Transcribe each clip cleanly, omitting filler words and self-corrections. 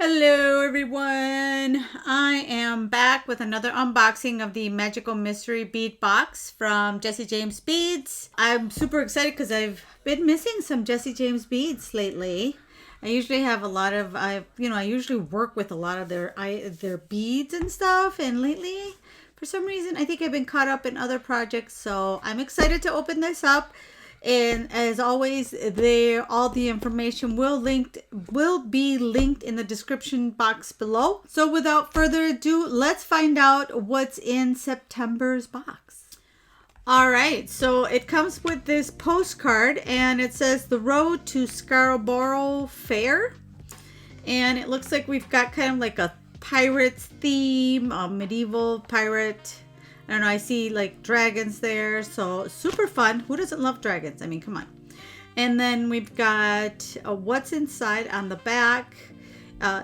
Hello everyone, I am back with another unboxing of the Magical Mystery Bead Box from Jesse James Beads. I'm super excited because I've been missing some Jesse James beads lately. I usually have a lot of, I usually work with a lot of their beads and stuff, and lately for some reason I think I've been caught up in other projects, so I'm excited to open this up. And as always, all the information will be linked in the description box below. So without further ado, let's find out what's in September's box. All right, so it comes with this postcard, and it says "The Road to Scarborough Faire," and it looks like we've got kind of like a pirate's theme, a medieval pirate. I don't know, I see like dragons there, so super fun. Who doesn't love dragons? I mean, come on. And then we've got what's inside on the back.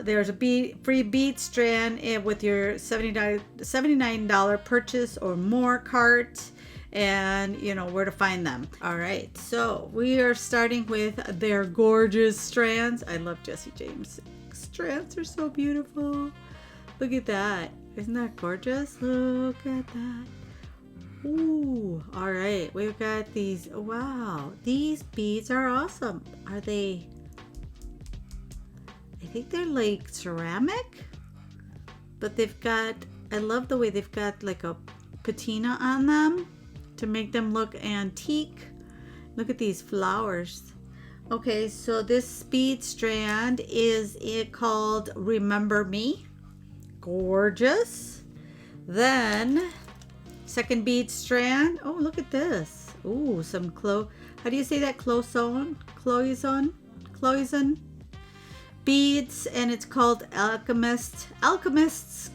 There's a free bead strand with your $79 purchase or more cart, and you know where to find them. All right, so we are starting with their gorgeous strands. I love Jesse James. Strands are so beautiful. Look at that. Isn't that gorgeous? Look at that. Ooh, all right. We've got these. Wow, these beads are awesome. Are they? I think they're like ceramic, but they've got, I love the way they've got like a patina on them to make them look antique. Look at these flowers. Okay, so this bead strand is called Remember Me. Gorgeous. Then second bead strand. Oh, look at this. Ooh, some how do you say that? Cloison beads, and it's called Alchemist's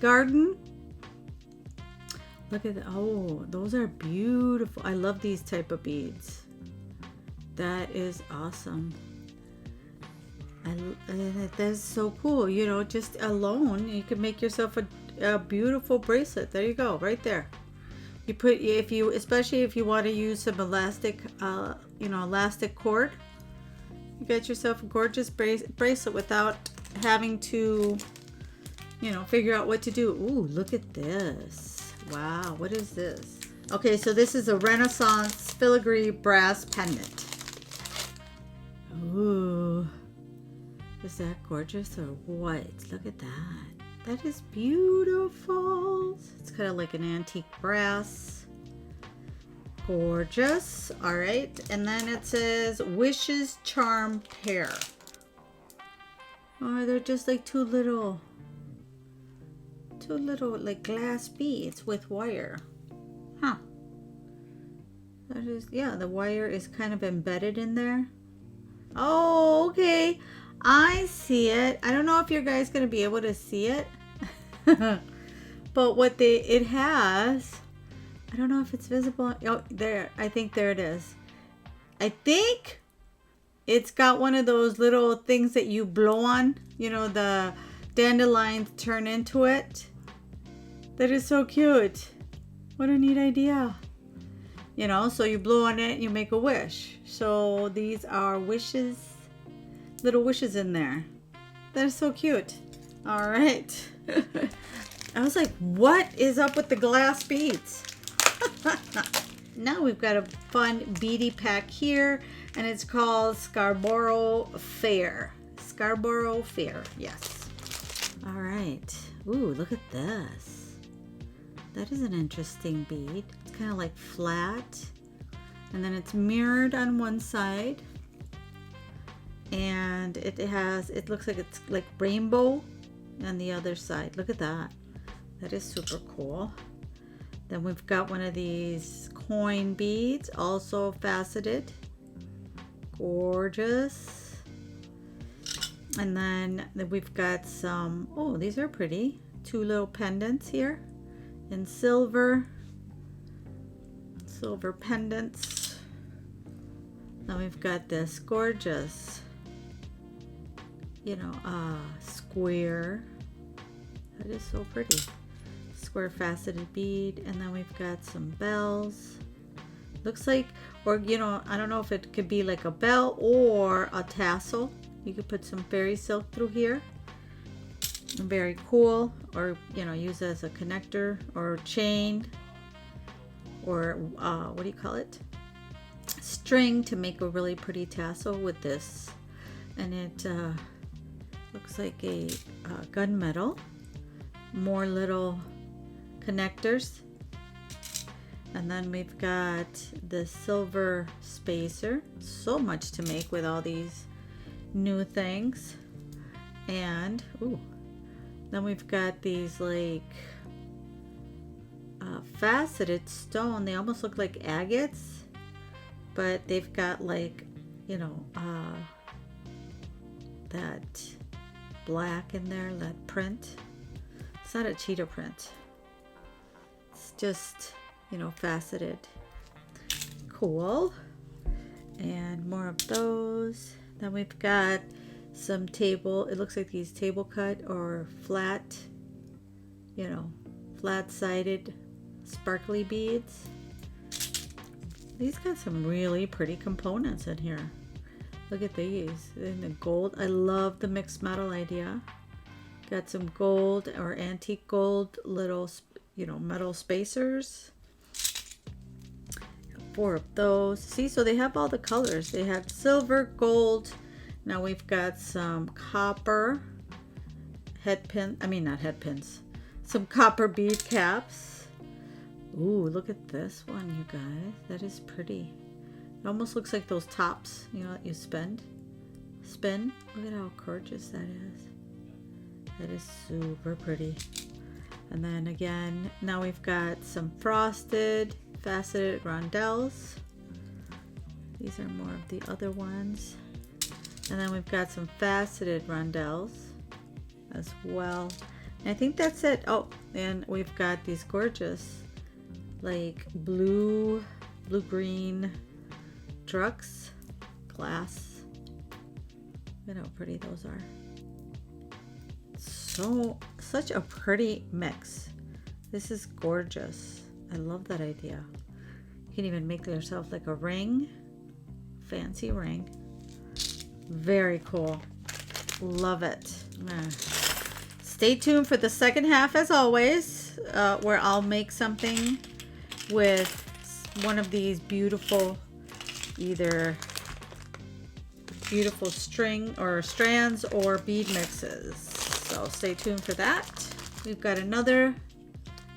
Garden. Look at that. Oh, those are beautiful. I love these type of beads. That is awesome. That's so cool. You know, just alone you can make yourself a beautiful bracelet. There you go, right there. You put, especially if you want to use some elastic elastic cord, you got yourself a gorgeous bracelet without having to figure out what to do. Ooh, look at this. Wow, what is this? Okay, so this is a Renaissance filigree brass pendant. Ooh, is that gorgeous or what? Look at that. That is beautiful. It's kind of like an antique brass. Gorgeous. All right. And then it says Wishes Charm Pair. Oh, they're just like two little like glass beads with wire. Huh. That is, yeah, the wire is kind of embedded in there. Oh, okay. I see it. I don't know if you guys going to be able to see it. But what it has, I don't know if it's visible. Oh, there. I think there it is. I think it's got one of those little things that you blow on. You know, the dandelions turn into it. That is so cute. What a neat idea. You know, so you blow on it and you make a wish. So these are wishes. Little wishes in there. That is so cute. All right. I was like, what is up with the glass beads? Now we've got a fun beady pack here, and it's called Scarborough Faire. Scarborough Faire, yes. All right. Ooh, look at this. That is an interesting bead. It's kind of like flat, and then it's mirrored on one side. And it looks like it's like rainbow on the other side. Look at that. That is super cool. Then we've got one of these coin beads, also faceted. Gorgeous. And then we've got some, oh, these are pretty. Two little pendants here in silver. Silver pendants. Then we've got this gorgeous, square. That is so pretty. Square faceted bead. And then we've got some bells. Looks like, or I don't know if it could be like a bell or a tassel. You could put some fairy silk through here. Very cool, or you know, use as a connector or chain, or what do you call it, string, to make a really pretty tassel with this. And it looks like a gunmetal. More little connectors, and then we've got the silver spacer. So much to make with all these new things. And ooh, then we've got these like faceted stone. They almost look like agates, but they've got like, you know, that black in there, that print. It's not a cheetah print. It's just, you know, faceted. Cool. And more of those. Then we've got some table, it looks like these table cut or flat, you know, flat sided sparkly beads. These got some really pretty components in here. Look at these in the gold. I love the mixed metal idea. Got some gold or antique gold little, you know, metal spacers. 4 of those. See, so they have all the colors. They have silver, gold. Now we've got some copper head pin. I mean, not head pins. Some copper bead caps. Ooh, look at this one, you guys. That is pretty. It almost looks like those tops, you know, that you spin. Look at how gorgeous that is. That is super pretty. And then again, now we've got some frosted, faceted rondelles. These are more of the other ones. And then we've got some faceted rondelles as well. And I think that's it. Oh, and we've got these gorgeous, like blue-green trucks, glass. Look at how pretty those are. Such a pretty mix. This is gorgeous. I love that idea. You can even make yourself like a ring, fancy ring. Very cool. Love it. Stay tuned for the second half, as always, where I'll make something with one of these beautiful, either beautiful string or strands or bead mixes. So stay tuned for that. We've got another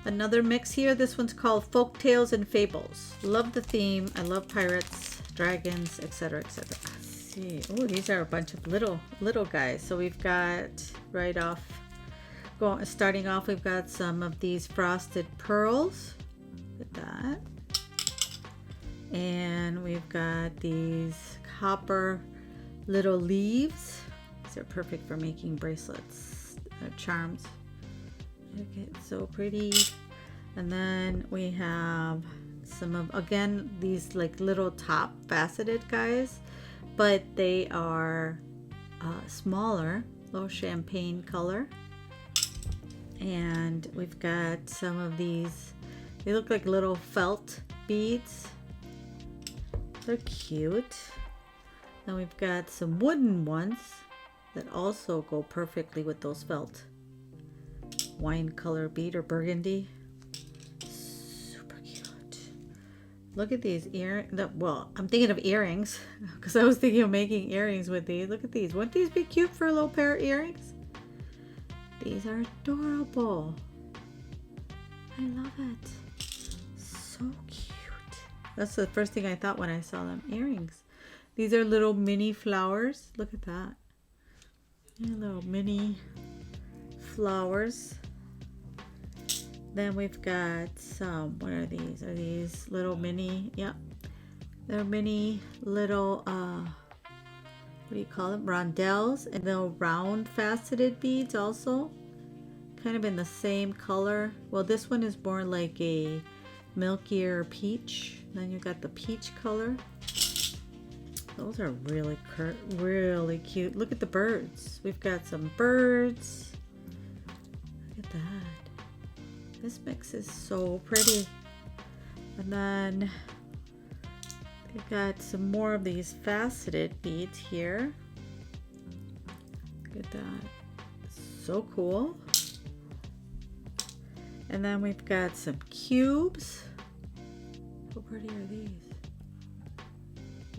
mix here. This one's called Folk Tales and Fables. Love the theme. I love pirates, dragons, etc., etc. See, oh, these are a bunch of little guys. So we've got starting off, we've got some of these frosted pearls. Look at that. And we've got these copper little leaves. These are perfect for making bracelets, charms. Look, it's so pretty. And then we have some of, again, these like little top faceted guys, but they are smaller, little champagne color. And we've got some of these, they look like little felt beads. They're cute. Then we've got some wooden ones that also go perfectly with those felt. Wine color bead or burgundy. Super cute. Look at these well, I'm thinking of earrings because I was thinking of making earrings with these. Look at these. Wouldn't these be cute for a little pair of earrings? These are adorable. I love it. So cute. That's the first thing I thought when I saw them. Earrings. These are little mini flowers. Look at that. Little mini flowers. Then we've got some, what are these? Are these little mini, yeah. They're mini little, what do you call them? Rondelles, and little round faceted beads also. Kind of in the same color. Well, this one is more like a milkier peach. Then you got the peach color. Those are really cute. Look at the birds. We've got some birds. Look at that. This mix is so pretty. And then we've got some more of these faceted beads here. Look at that. so cool. And then we've got some cubes. How pretty are these?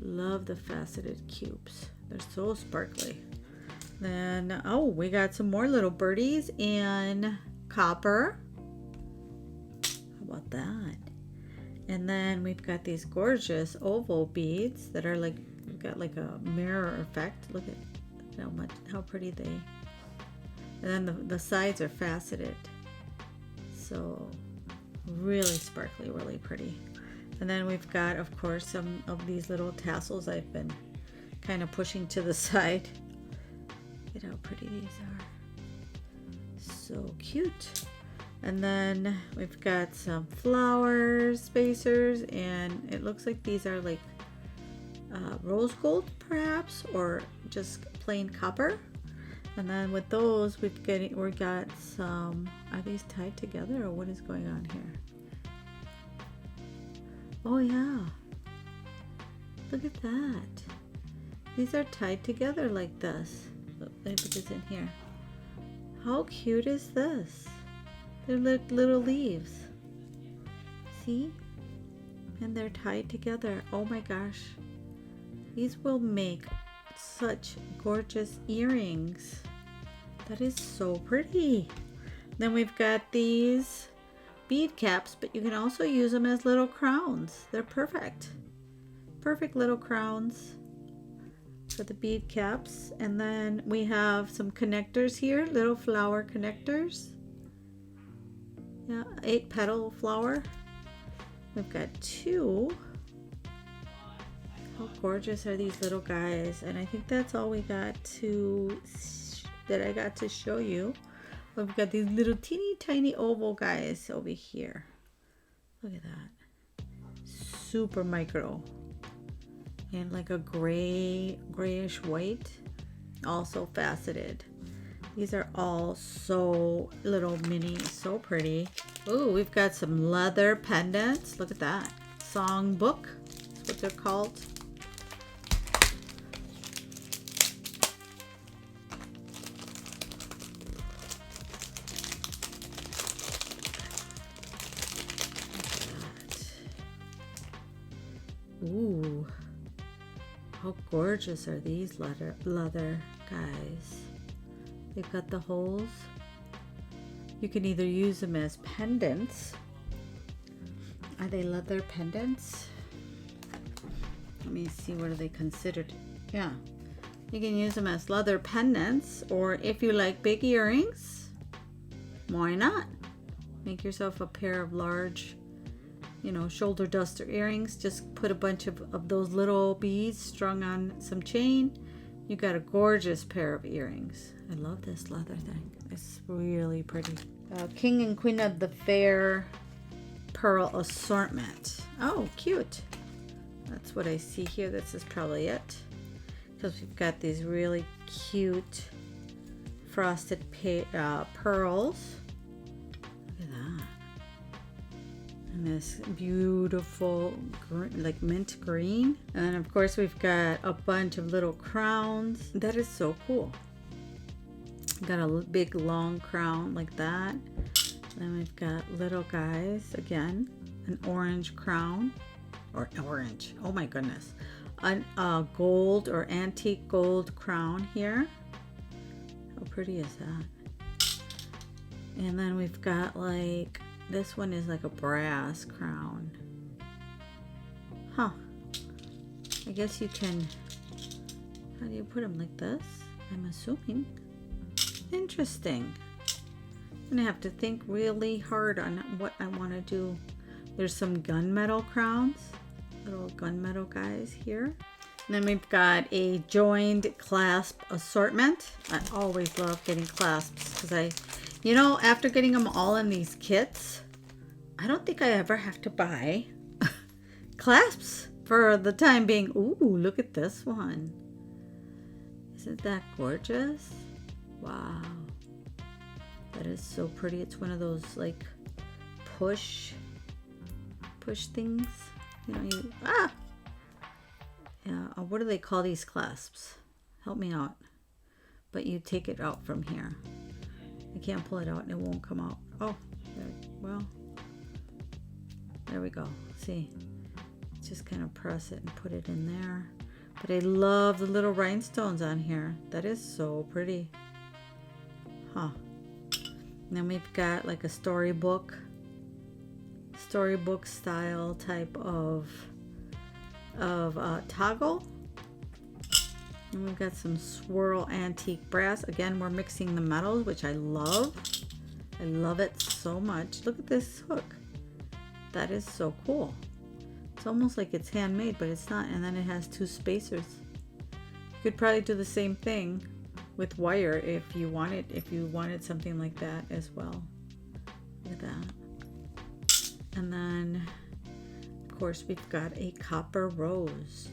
Love the faceted cubes. They're so sparkly. Then, oh, we got some more little birdies in copper. How about that? And then we've got these gorgeous oval beads that are like, got like a mirror effect. Look at how pretty they. And then the sides are faceted. So really sparkly, really pretty. And then we've got, of course, some of these little tassels I've been kind of pushing to the side. Look at how pretty these are. So cute. And then we've got some flowers, spacers, and it looks like these are like rose gold perhaps, or just plain copper. And then with those we got some, are these tied together or what is going on here? Oh yeah, look at that. These are tied together like this. Let me put this in here. How cute is this? They're like little leaves. See? And they're tied together. Oh my gosh. These will make such gorgeous earrings. That is so pretty. Then we've got these bead caps, but you can also use them as little crowns. They're perfect. Perfect little crowns for the bead caps. And then we have some connectors here, little flower connectors. Yeah, 8-petal flower. We've got 2. How gorgeous are these little guys? And I think that's all we got that I got to show you. We've got these little teeny tiny oval guys over here. Look at that. Super micro. And like a grayish white. Also faceted. These are all so little mini, so pretty. Ooh, we've got some leather pendants. Look at that. Songbook. That's what they're called. Ooh, how gorgeous are these leather guys? They've got the holes. You can either use them as pendants. Are they leather pendants? Let me see, what are they considered? Yeah, you can use them as leather pendants, or if you like big earrings, why not? Make yourself a pair of large, shoulder duster earrings. Just put a bunch of those little beads strung on some chain. You got a gorgeous pair of earrings. I love this leather thing. It's really pretty. King and Queen of the Fair pearl assortment. Oh, cute. That's what I see here. This is probably it. Because we've got these really cute frosted pearls. Look at that. And this beautiful like mint green. And then of course we've got a bunch of little crowns. That is so cool. Got a big long crown like that. Then we've got little guys, again, an orange crown, or orange, oh my goodness, a gold or antique gold crown here. How pretty is that? And then we've got like, this one is like a brass crown. Huh. I guess you can, how do you put them, like this? I'm assuming. Interesting. I'm gonna have to think really hard on what I want to do. There's some gunmetal crowns, little gunmetal guys here. And then we've got a joined clasp assortment. I always love getting clasps because after getting them all in these kits, I don't think I ever have to buy clasps for the time being. Ooh, look at this one. Isn't that gorgeous? Wow. That is so pretty. It's one of those like push things. Yeah, what do they call these clasps? Help me out. But you take it out from here. I can't pull it out and it won't come out. Oh, well, there we go. See, just kind of press it and put it in there. But I love the little rhinestones on here. That is so pretty. Huh. And then we've got like a storybook style type of toggle. And we've got some swirl antique brass. Again, we're mixing the metals, which I love. I love it so much. Look at this hook. That is so cool. It's almost like it's handmade, but it's not. And then it has two spacers. You could probably do the same thing with wire if you wanted something like that as well. Look at that. And then, of course, we've got a copper rose.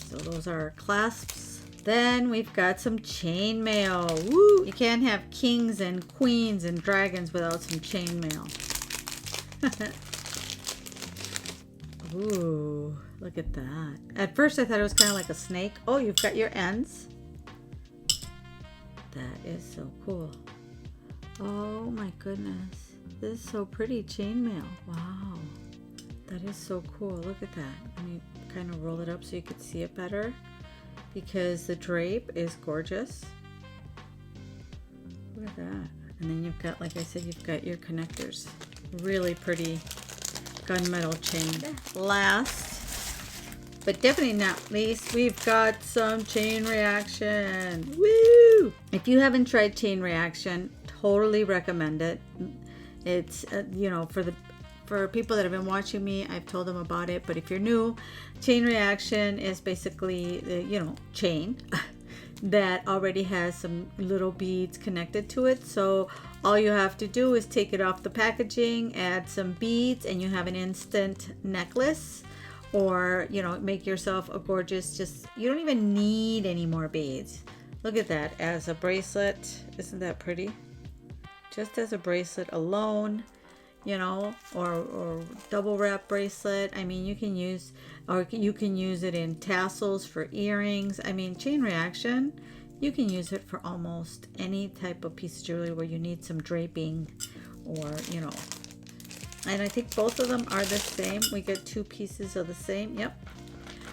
So those are our clasps. Then we've got some chainmail. Woo! You can't have kings and queens and dragons without some chainmail. Ooh, look at that. At first I thought it was kind of like a snake. Oh, you've got your ends. That is so cool. Oh my goodness. This is so pretty, chainmail. Wow. That is so cool. Look at that. Let me kind of roll it up so you can see it better, because the drape is gorgeous. Look at that. And then you've got, like I said, you've got your connectors. Really pretty gunmetal chain. Last, but definitely not least, we've got some chain reaction. Woo! If you haven't tried chain reaction, totally recommend it. It's you know, for people that have been watching me, I've told them about it, but if you're new, chain reaction is basically the, you know, chain that already has some little beads connected to it. So all you have to do is take it off the packaging, add some beads, and you have an instant necklace, or, you know, make yourself a gorgeous, you don't even need any more beads. Look at that as a bracelet. Isn't that pretty? Just as a bracelet alone, you know, or double wrap bracelet. I mean, you can use it in tassels for earrings. I mean, chain reaction, you can use it for almost any type of piece of jewelry where you need some draping, or, you know. And I think both of them are the same. We get two pieces of the same. Yep.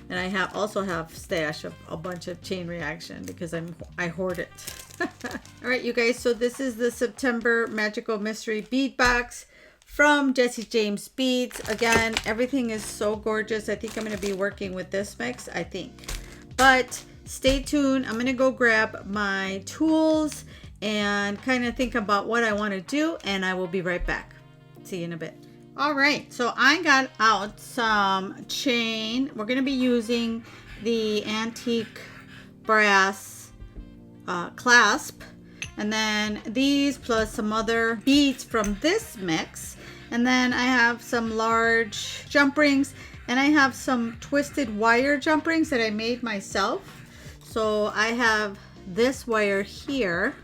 And I also have stash of a bunch of chain reaction because I hoard it. All right, you guys. So this is the September Magical Mystery Bead Box from Jesse James Beads. Again, everything is so gorgeous. I think I'm going to be working with this mix, I think. But stay tuned. I'm going to go grab my tools and kind of think about what I want to do, and I will be right back. See you in a bit. All right, so I got out some chain. We're going to be using the antique brass clasp, and then these plus some other beads from this mix. And then I have some large jump rings, and I have some twisted wire jump rings that I made myself. So I have this wire here,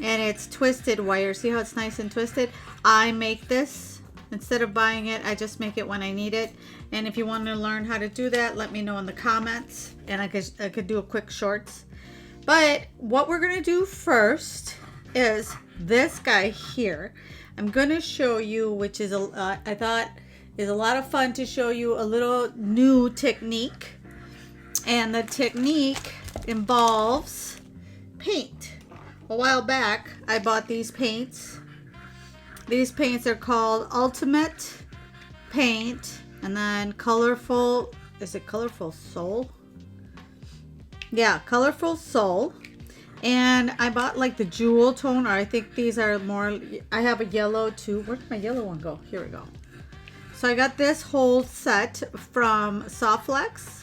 and it's twisted wire. See how it's nice and twisted? I make this. Instead of buying it, I just make it when I need it. And if you want to learn how to do that, let me know in the comments, and I could do a quick shorts. But what we're going to do first is this guy here. I'm going to show you, which is I thought is a lot of fun to show you a little new technique. And the technique involves paint. A while back, I bought these paints. These paints are called Ultimate Paint, and then Colorful, is it Colorful Soul? Yeah, Colorful Soul. And I bought like the jewel tone, or I think these are more, I have a yellow too. Where did my yellow one go? Here we go. So I got this whole set from Softflex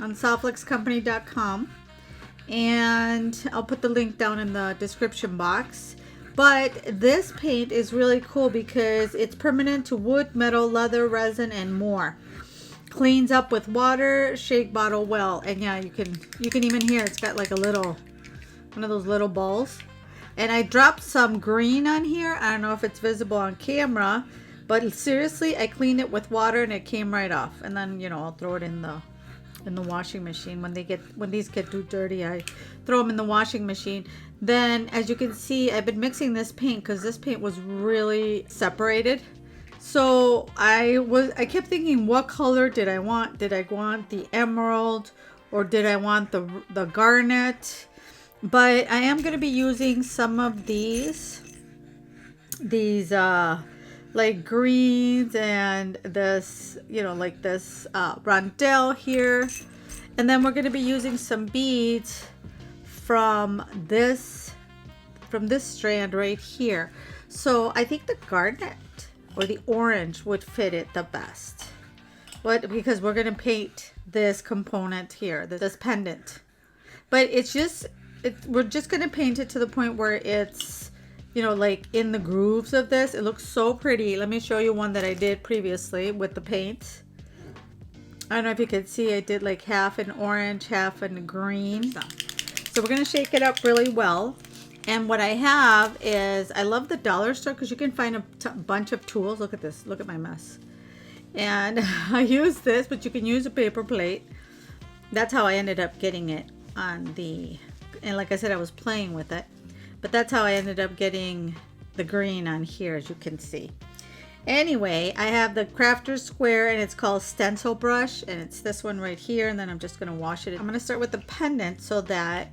on softflexcompany.com. And I'll put the link down in the description box. But this paint is really cool because it's permanent to wood, metal, leather, resin, and more. Cleans up with water, shake bottle well. And yeah, you can even hear it's got like a little, one of those little balls. And I dropped some green on here. I don't know if it's visible on camera, but seriously, I cleaned it with water and it came right off. And then, you know, I'll throw it in the in the washing machine. When these get too dirty, I throw them in the washing machine. Then, as you can see, I've been mixing this paint because this paint was really separated. So I kept thinking, what color did I want? Did I want the emerald or did I want the garnet? But I am going to be using some of these like greens and this, you know, like this rondelle here. And then we're going to be using some beads from this strand right here. So I think the garnet or the orange would fit it the best. Because we're going to paint this component here, this pendant. But we're just going to paint it to the point where it's, you know, like in the grooves of this. It looks so pretty. Let me show you one that I did previously with the paint. I don't know if you can see, I did like half in orange, half in green. So we're going to shake it up really well. And what I have is, I love the dollar store because you can find a bunch of tools. Look at this. Look at my mess. And I use this, but you can use a paper plate. That's how I ended up getting it on and like I said, I was playing with it. But that's how I ended up getting the green on here, as you can see. Anyway, I have the crafter's square and it's called stencil brush, and it's this one right here, and then I'm just going to wash it. I'm going to start with the pendant so that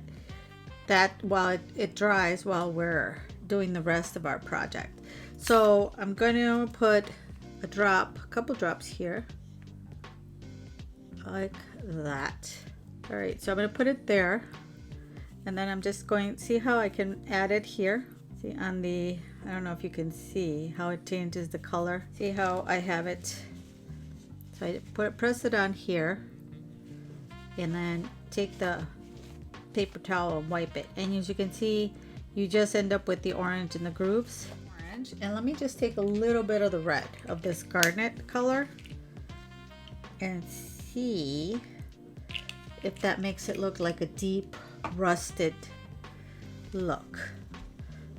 while it dries while we're doing the rest of our project. So I'm going to put a couple drops here like that. All right, so I'm going to put it there, and then I'm just going, see how I can add it here. See on the, I don't know if you can see how it changes the color. See how I have it. So I press it on here and then take the paper towel and wipe it. And as you can see, you just end up with the orange in the grooves. Orange. And let me just take a little bit of the red of this garnet color and see if that makes it look like a deep rusted look.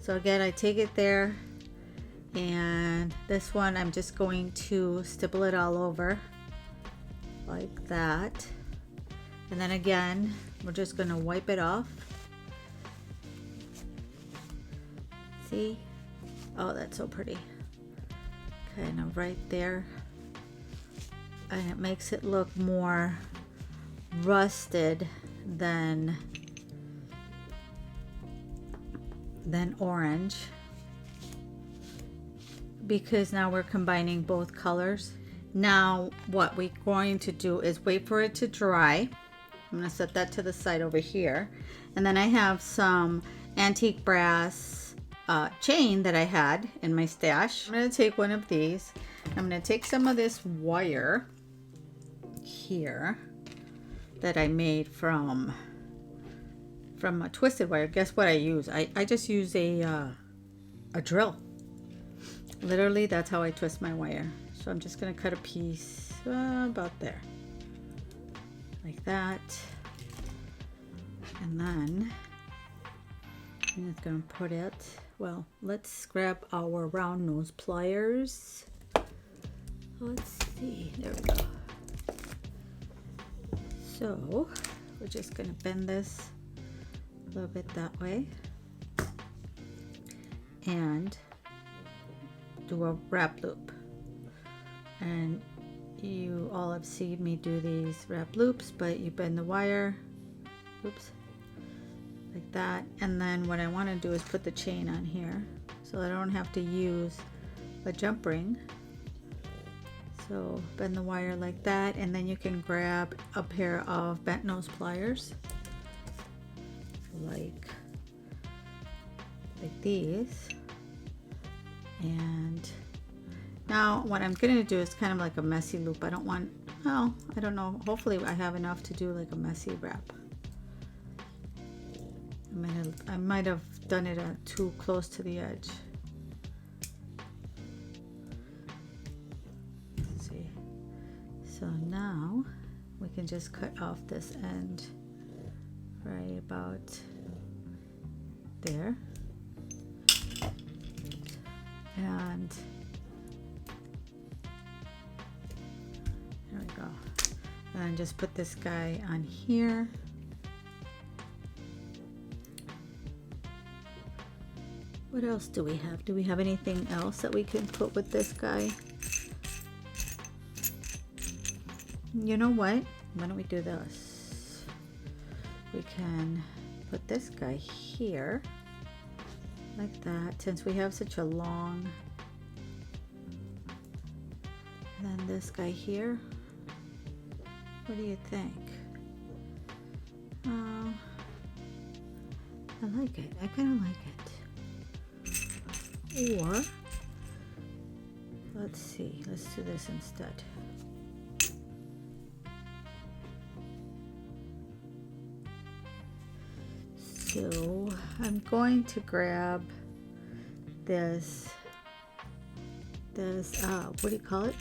So again, I take it there, and this one I'm just going to stipple it all over like that. And then again, we're just going to wipe it off. See? Oh, that's so pretty. Kind of right there. And it makes it look more rusted than orange, because now we're combining both colors. Now what we're going to do is wait for it to dry. I'm going to set that to the side over here, and then I have some antique brass chain that I had in my stash. I'm going to take one of these. I'm going to take some of this wire here that I made from a twisted wire. Guess what I use? I just use a drill. Literally, that's how I twist my wire. So I'm just going to cut a piece about there. Like that. And then I'm just going to put it, well, let's grab our round nose pliers. Let's see. There we go. So we're just going to bend this a little bit that way and do a wrap loop. And you all have seen me do these wrap loops, but you bend the wire, oops, like that. And then what I want to do is put the chain on here so I don't have to use a jump ring. So bend the wire like that, and then you can grab a pair of bent nose pliers like these. And now what I'm going to do is kind of like a messy loop. I don't want, well, I don't know, hopefully I have enough to do like a messy wrap. I might have done it too close to the edge. Let's see. So now we can just cut off this end right about there. And there we go. And just put this guy on here. What else do we have? Do we have anything else that we can put with this guy? You know what? Why don't we do this? We can put this guy here like that, since we have such a long, and then this guy here. What do you think? I like it. I kind of like it. Or let's see, let's do this instead. So I'm going to grab this what do you call it?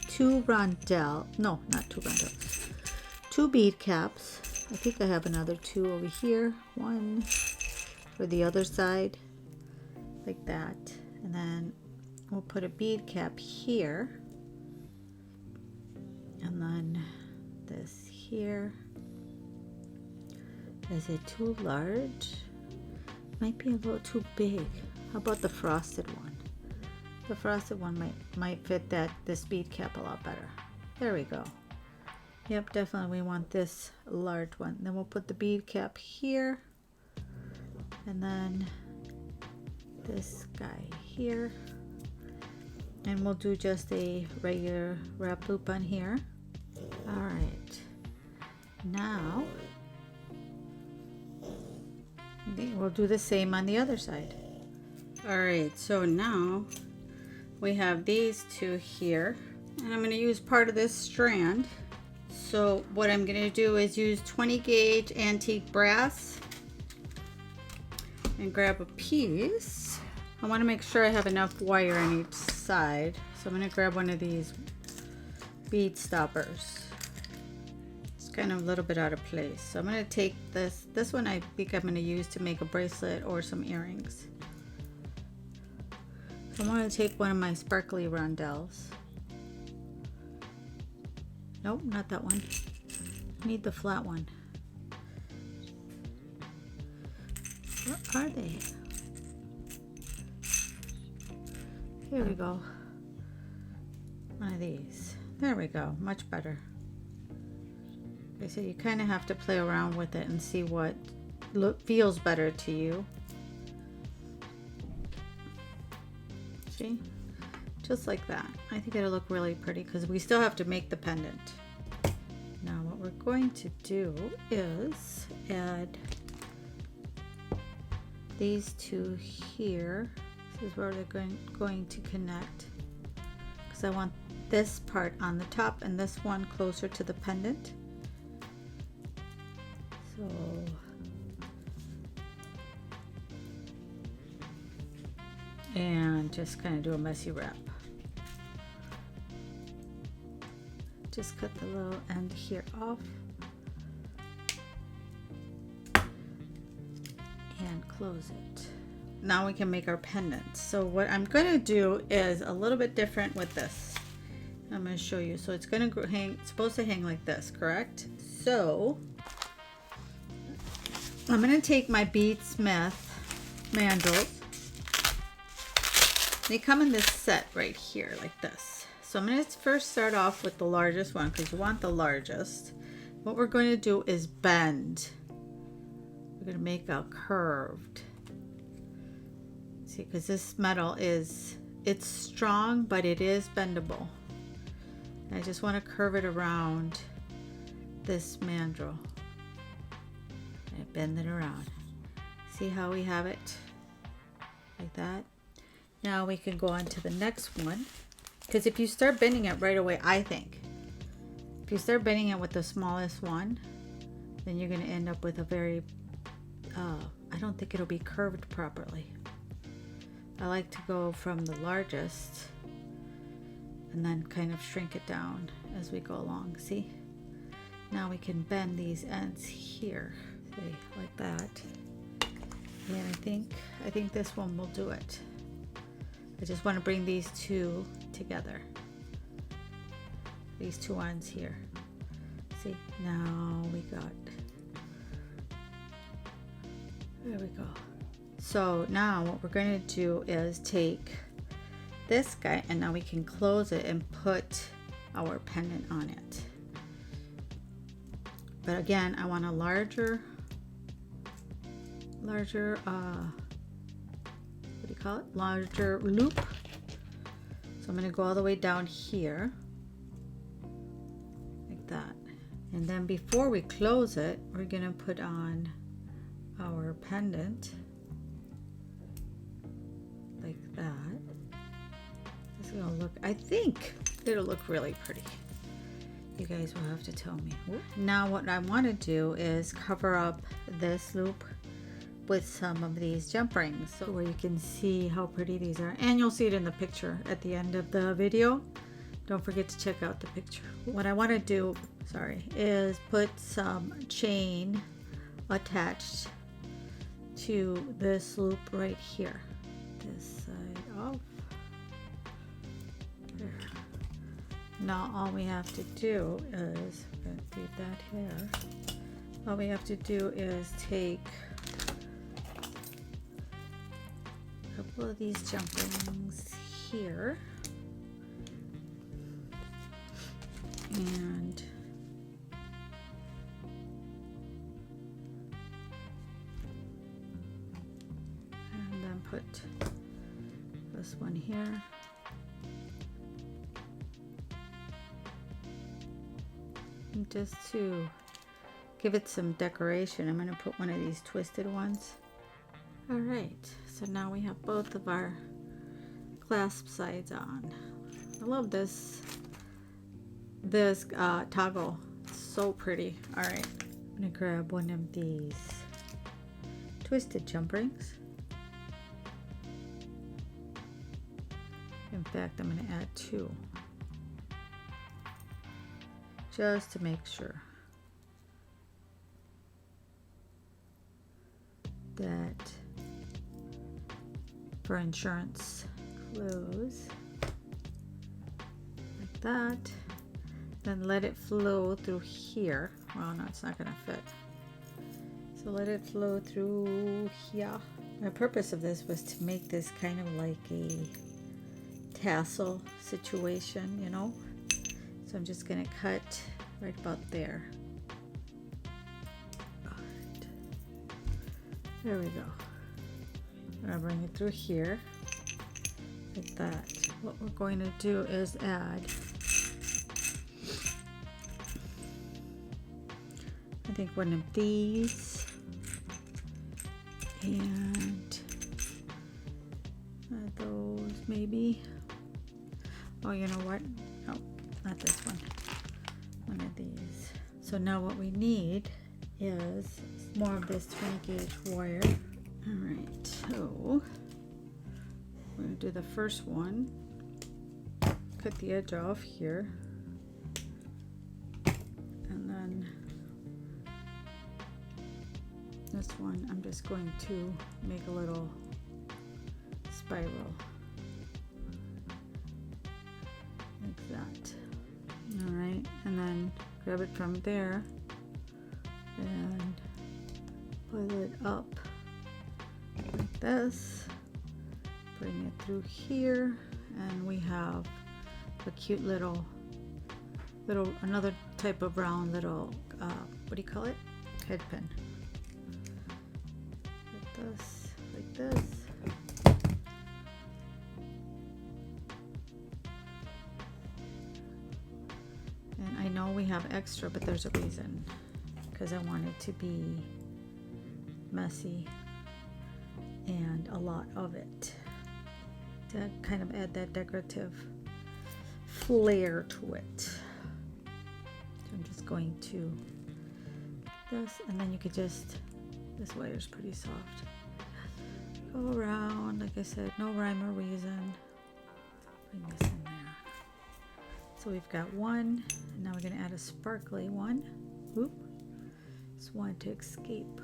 Two bead caps. I think I have another two over here. One for the other side, like that. And then we'll put a bead cap here. And then this here. Is it too large? Might be a little too big. How about the frosted one? The frosted one might fit this bead cap a lot better. There we go. Yep, definitely we want this large one. Then we'll put the bead cap here. And then this guy here. And we'll do just a regular wrap loop on here. All right. Now, we'll do the same on the other side. All right, so now we have these two here, and I'm going to use part of this strand. So what I'm going to do is use 20 gauge antique brass and grab a piece. I want to make sure I have enough wire on each side, so I'm going to grab one of these bead stoppers. It's kind of a little bit out of place, so I'm going to take this one. I think I'm going to use to make a bracelet or some earrings. So I'm going to take one of my sparkly rondelles. Nope, not that one. I need the flat one. Where are they? Here we go. One of these. There we go. Much better. Okay, so you kind of have to play around with it and see what feels better to you. See? Just like that. I think it'll look really pretty because we still have to make the pendant. Now what we're going to do is add these two here. This is where they're going to connect, because I want this part on the top and this one closer to the pendant. So and just kind of do a messy wrap. Just cut the little end here off and close it. Now we can make our pendants. So what I'm going to do is a little bit different with this. I'm going to show you. So it's going to hang, it's supposed to hang like this, correct? So I'm going to take my Beadsmith mandrels. They come in this set right here like this. So I'm going to first start off with the largest one because you want the largest. What we're going to do is bend. We're going to make a curved. See, because this metal it's strong, but it is bendable. And I just want to curve it around this mandrel. And bend it around. See how we have it? Like that. Now we can go on to the next one. Because if you start bending it right away, I think, if you start bending it with the smallest one, then you're going to end up with a very, I don't think it'll be curved properly. I like to go from the largest and then kind of shrink it down as we go along. See? Now we can bend these ends here, see, like that. And I think this one will do it. I just want to bring these two together. These two ends here. See, now we got, there we go. So now what we're going to do is take this guy, and now we can close it and put our pendant on it. But again, I want a larger, what do you call it? Larger loop. So I'm going to go all the way down here, like that. And then before we close it, we're going to put on our pendant, like that. It's going to look, I think it'll look really pretty. You guys will have to tell me. Now what I want to do is cover up this loop with some of these jump rings, so where you can see how pretty these are, and you'll see it in the picture at the end of the video. Don't forget to check out the picture. What I want to do, is put some chain attached to this loop right here, this side off. There. Now all we have to do is, leave that here. All we have to do is take a couple of these jump rings here, and then put this one here. And just to give it some decoration, I'm going to put one of these twisted ones. All right, so now we have both of our clasp sides on. I love this toggle. It's so pretty. All right, I'm going to grab one of these twisted jump rings. In fact, I'm going to add 2. Just to make sure that for insurance, close like that, then let it flow through here. Well, no, it's not going to fit, so let it flow through here. The purpose of this was to make this kind of like a tassel situation, you know. So I'm just going to cut right about there. All right. There we go. I'm going to bring it through here like that. What we're going to do is add, I think, one of these, and those maybe. Oh, you know what? No. Not this one, one of these. So now what we need is more of this 20 gauge wire. All right, so we're going to do the first one. Cut the edge off here, and then this one I'm just going to make a little spiral like that. All right, and then grab it from there and pull it up like this, bring it through here, and we have a cute little another type of round little what do you call it, head pin, like this. I know we have extra, but there's a reason, because I want it to be messy and a lot of it to kind of add that decorative flair to it. So I'm just going to this, and then you could just, this wire is pretty soft, go around, like I said, no rhyme or reason. Bring this in there. So we've got one, and now we're going to add a sparkly one. Oop, just wanted to escape.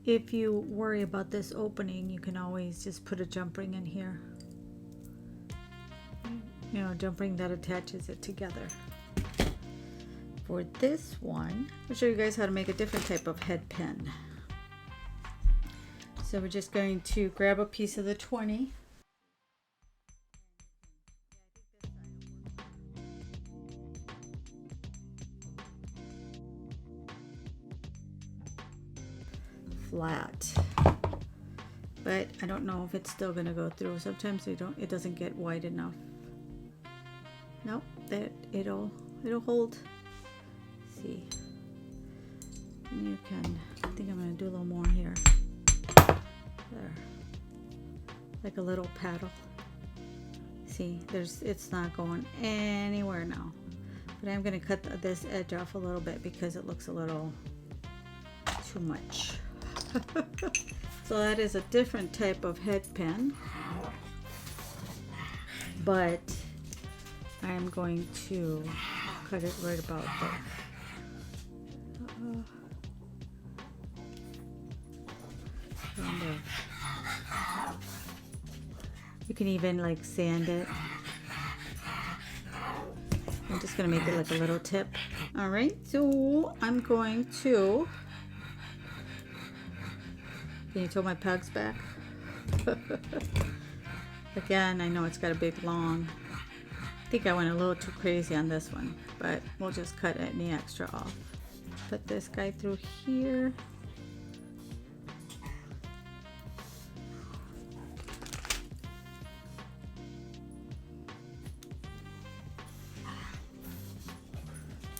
If you worry about this opening, you can always just put a jump ring in here. You know, jump ring that attaches it together. for this one, I'll show you guys how to make a different type of head pin. So we're just going to grab a piece of the 20. Flat, but I don't know if it's still gonna go through. Sometimes it doesn't get wide enough. Nope, that it'll hold. Let's see, and you can, I think I'm gonna do a little more here. There, like a little paddle. See, it's not going anywhere now, but I'm gonna cut this edge off a little bit because it looks a little too much. So that is a different type of head pin, but I'm going to cut it right about there. You can even like sand it. I'm just gonna make it like a little tip. All right, so I'm going to, can you throw my pegs back? Again, I know it's got a big long. I think I went a little too crazy on this one, but we'll just cut any extra off. Put this guy through here.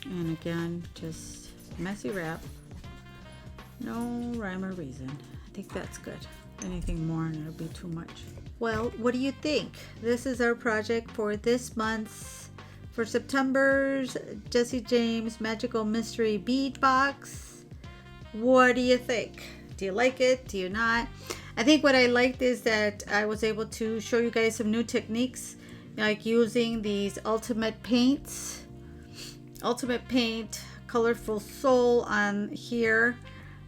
And again, just messy wrap. No rhyme or reason. I think that's good. Anything more and it'll be too much. Well, what do you think? This is our project for this month's, for September's Jessie James Magical Mystery Bead Box. What do you think? Do you like it? Do you not? I think what I liked is that I was able to show you guys some new techniques, like using these ultimate paints. Ultimate paint, colorful soul on here.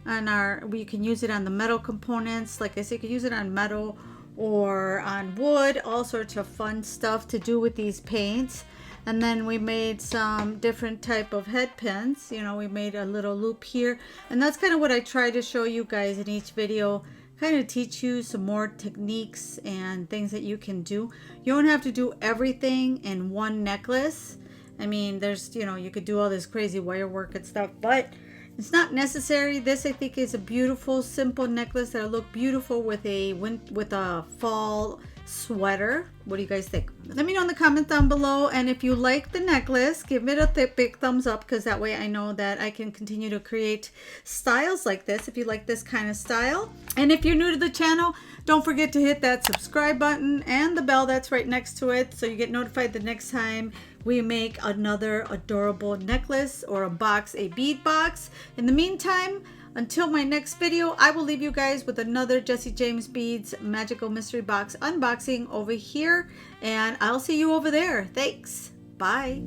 On we can use it on the metal components. Like I said, you can use it on metal or on wood, all sorts of fun stuff to do with these paints. And then we made some different type of head pins. You know, we made a little loop here, and that's kind of what I try to show you guys in each video, kind of teach you some more techniques and things that you can do. You don't have to do everything in one necklace. I mean, there's, you know, you could do all this crazy wire work and stuff, but it's not necessary. This, I think, is a beautiful, simple necklace that'll look beautiful with a fall sweater. What do you guys think? Let me know in the comments down below, and if you like the necklace, give it a big thumbs up, because that way I know that I can continue to create styles like this if you like this kind of style. And if you're new to the channel, don't forget to hit that subscribe button and the bell that's right next to it so you get notified the next time we make another adorable necklace or unbox a bead box. In the meantime, until my next video, I will leave you guys with another Jessie James Beads Magical Mystery Box unboxing over here, and I'll see you over there. Thanks. Bye.